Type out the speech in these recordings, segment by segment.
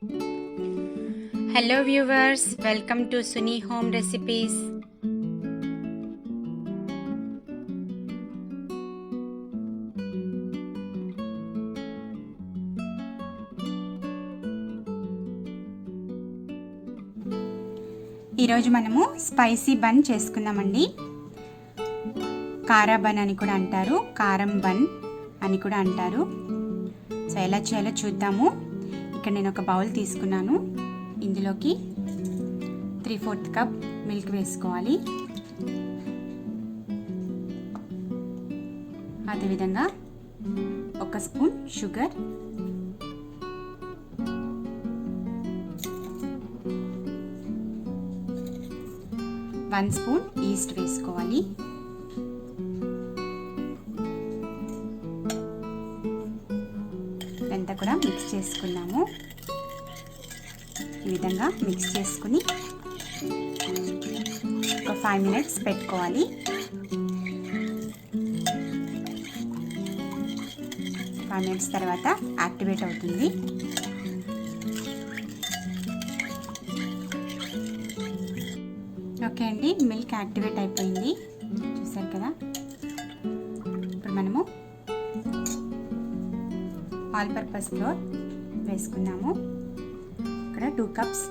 Hello viewers, welcome to Suni home recipes. ఈరోజు మనము spicy bun చేసుకుందామండి. కారా బన్ అని కూడా అంటారు, కారం బన్ అని కూడా అంటారు. సో ఎలా చేయాలో చూద్దాము. ఇక్కడ నేను ఒక బౌల్ తీసుకున్నాను. ఇందులోకి 3/4 కప్ మిల్క్ వేసుకోవాలి. అదేవిధంగా 1 స్పూన్ షుగర్, 1 స్పూన్ ఈస్ట్ వేసుకోవాలి. ఇదంతా కూడా మిక్స్ చేసుకున్నాము. ఈ విధంగా మిక్స్ చేసుకుని ఒక 5 మినిట్స్ పెట్టుకోవాలి. 5 మినిట్స్ తర్వాత యాక్టివేట్ అవుతుంది. ఓకే అండి, మిల్క్ యాక్టివేట్ అయిపోయింది, చూసారు కదా. ఇప్పుడు మనము ఆల్ పర్పస్ ఫ్లోర్ వేసుకున్నాము. ఇక్కడ 2 కప్స్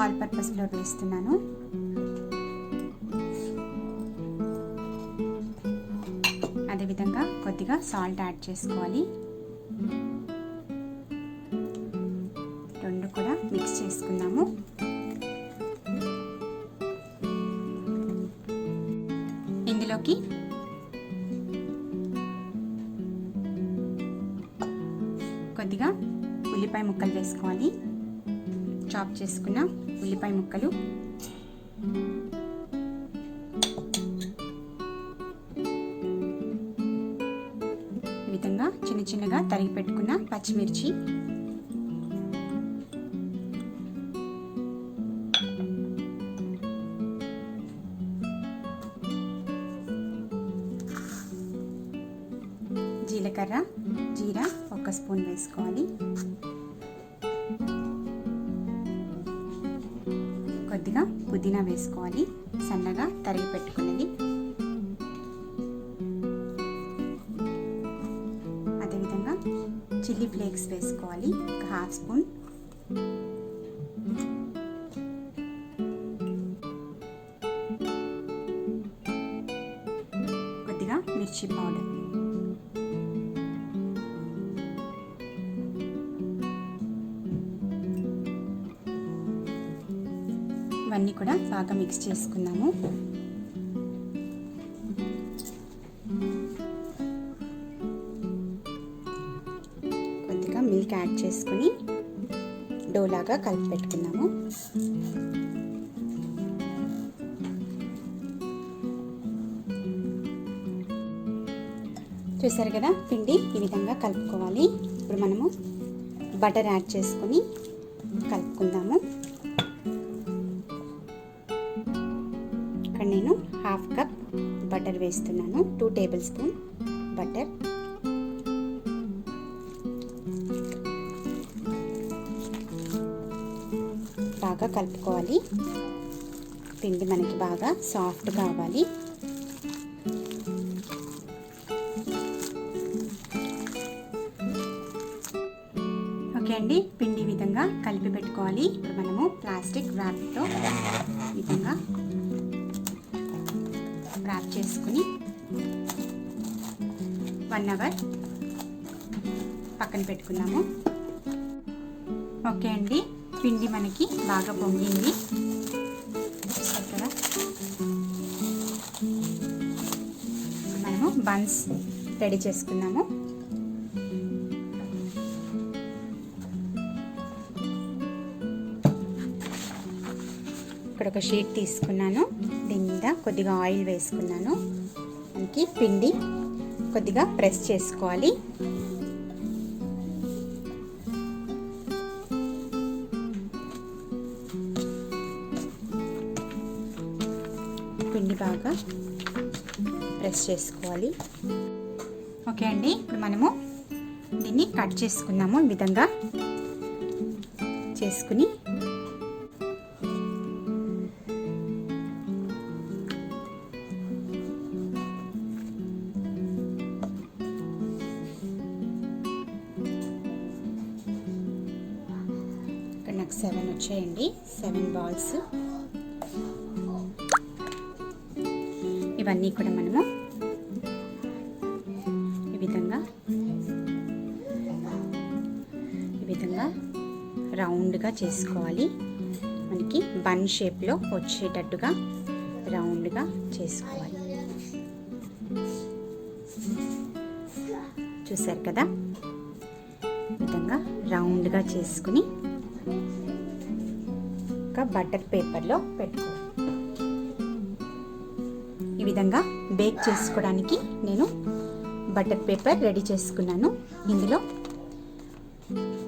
ఆల్ పర్పస్ ఫ్లోర్ వేస్తున్నాను. అదేవిధంగా కొద్దిగా సాల్ట్ యాడ్ చేసుకోవాలి. 2 కూడా మిక్స్ చేసుకున్నాము. ఇందులోకి కొద్దిగా ఉల్లిపాయ ముక్కలు వేసుకోవాలి. చాప్ చేసుకున్న ఉల్లిపాయ ముక్కలు, ఈ విధంగా చిన్న చిన్నగా తరిగి పెట్టుకున్న పచ్చిమిర్చి, జీలకర్ర, జీరా 1 స్పూన్ వేసుకోవాలి. కొద్దిగా పుదీనా వేసుకోవాలి, సన్నగా తరిగి పెట్టుకున్నది. అదేవిధంగా చిల్లీ ఫ్లేక్స్ వేసుకోవాలి, 1/2 స్పూన్. కొద్దిగా మిర్చి పౌడర్. ఇవన్నీ కూడా బాగా మిక్స్ చేసుకున్నాము. కొద్దిగా మిల్క్ యాడ్ చేసుకుని డోలాగా కలిపి పెట్టుకున్నాము. చూసారు కదా, పిండి ఈ విధంగా కలుపుకోవాలి. ఇప్పుడు మనము బటర్ యాడ్ చేసుకుని కలుపుకుందాము. ఇక్కడ నేను 1/2 కప్ బటర్ వేస్తున్నాను, 2 టేబుల్ స్పూన్ బటర్. బాగా కలుపుకోవాలి. పిండి మనకి బాగా సాఫ్ట్ కావాలి. ఓకే అండి, పిండి ఈ విధంగా కలిపి పెట్టుకోవాలి. ఇప్పుడు మనము ప్లాస్టిక్ ర్యాప్తో ఈ విధంగా ర్యాప్ చేసుకుని 1 అవర్ పక్కన పెట్టుకున్నాము. ఓకే అండి, పిండి మనకి బాగా పొంగింది కదా. మనము బన్స్ రెడీ చేసుకున్నాము. ఇక్కడ ఒక షీట్ తీసుకున్నాను, దీని మీద కొద్దిగా ఆయిల్ వేసుకున్నాను. మనకి పిండి కొద్దిగా ప్రెస్ చేసుకోవాలి. పిండి బాగా ప్రెస్ చేసుకోవాలి. ఓకే అండి, ఇప్పుడు మనము దీన్ని కట్ చేసుకుందాము. ఈ విధంగా చేసుకుని ఇక్కడ నాకు 7 వచ్చాయండి, 7 బాల్స్. ఇవన్నీ కూడా మనము ఈ విధంగా రౌండ్గా చేసుకోవాలి. మనకి బన్ షేప్లో వచ్చేటట్టుగా రౌండ్గా చేసుకోవాలి. చూసారు కదా, ఈ విధంగా రౌండ్గా చేసుకుని ఒక బటర్ పేపర్లో పెట్టుకోవాలి. ఈ విధంగా బేక్ చేసుకోవడానికి నేను బటర్ పేపర్ రెడీ చేసుకున్నాను. ఇందులో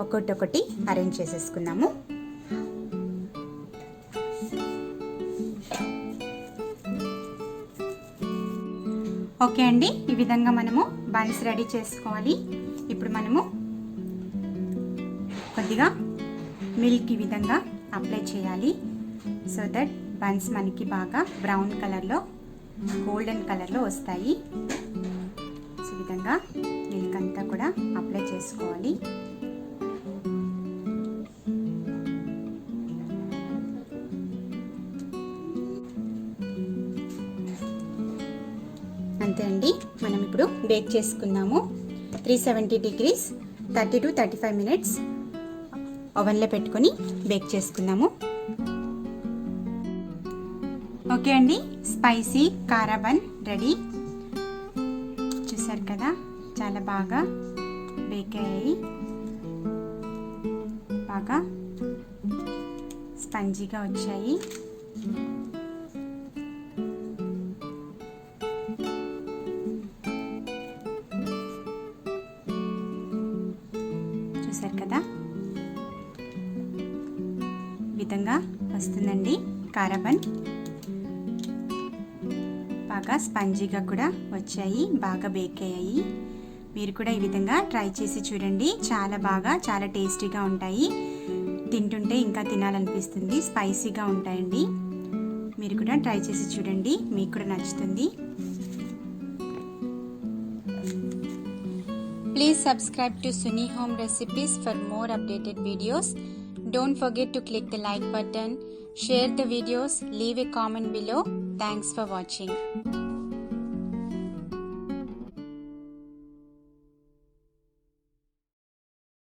ఒక్కొక్కటి అరేంజ్ చేసేసుకున్నాము. ఓకే అండి, ఈ విధంగా మనము బన్స్ రెడీ చేసుకోవాలి. ఇప్పుడు మనము కొద్దిగా మిల్క్ ఈ విధంగా అప్లై చేయాలి. సో దట్ బన్స్ మనకి బాగా బ్రౌన్ కలర్లో, గోల్డెన్ కలర్లో వస్తాయి. సో ఈ విధంగా మిల్క్ అంతా కూడా అప్లై చేసుకోవాలి. అంతే అండి, మనం ఇప్పుడు బేక్ చేసుకుందాము. 370 degrees 30 to 35 minutes ఓవెన్లో పెట్టుకొని బేక్ చేసుకుందాము. ఓకే అండి, స్పైసీ కారా బన్ రెడీ. చూసారు కదా, చాలా బాగా బేక్ అయ్యాయి, బాగా స్పంజీగా వచ్చాయి. చూసారు కదా, విధంగా వస్తుందండి కారా బన్. బాగా స్పంజీగా కూడా వచ్చాయి, బాగా బేక్ అయ్యాయి. మీరు కూడా ఈ విధంగా ట్రై చేసి చూడండి, చాలా టేస్టీగా ఉంటాయి. తింటుంటే ఇంకా తినాలనిపిస్తుంది, స్పైసీగా ఉంటాయండి. మీరు కూడా ట్రై చేసి చూడండి, మీకు కూడా నచ్చుతుంది. Please subscribe to Suni Home Recipes for more updated videos. Don't forget to click the like button, share the videos, leave a comment below. Thanks for watching.